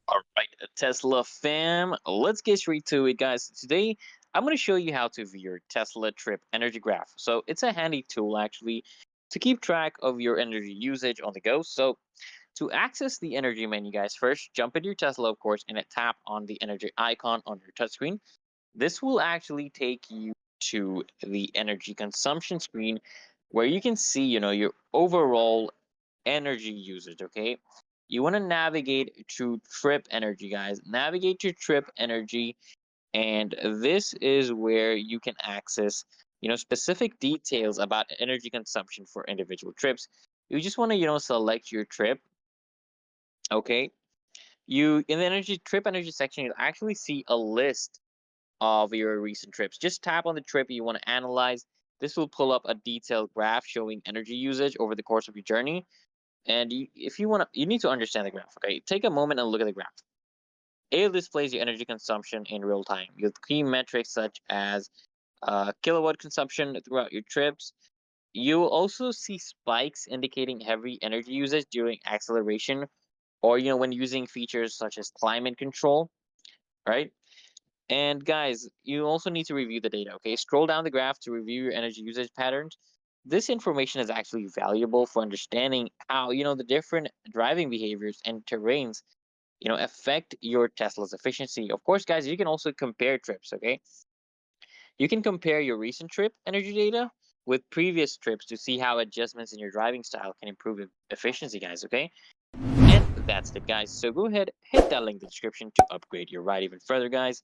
All right, Tesla fam, let's get straight to it, guys. Today, I'm going to show you how to view your Tesla trip energy graph. So, it's a handy tool actually to keep track of your energy usage on the go. So, to access the energy menu, guys, first jump into your Tesla, of course, and tap on the energy icon on your touchscreen. This will actually take you to the energy consumption screen where you can see, your overall energy usage, okay? You want to navigate to trip energy, guys. Navigate to trip energy, and this is where you can access, specific details about energy consumption for individual trips. You just want to, select your trip, okay? You in the energy section, you'll actually see a list of your recent trips. Just tap on the trip you want to analyze. This will pull up a detailed graph showing energy usage over the course of your journey. And if you want to, you need to understand the graph. Okay, take a moment and look at the graph. It displays your energy consumption in real time with key metrics such as kilowatt consumption throughout your trips. You will also see spikes indicating heavy energy usage during acceleration, or when using features such as climate control. Right. And guys, you also need to review the data, okay? Scroll down the graph to review your energy usage patterns. This information is actually valuable for understanding how, the different driving behaviors and terrains, affect your Tesla's efficiency. Of course, guys, you can also compare trips, okay? You can compare your recent trip energy data with previous trips to see how adjustments in your driving style can improve efficiency, guys, okay? And that's it, guys. So go ahead, hit that link in the description to upgrade your ride even further, guys.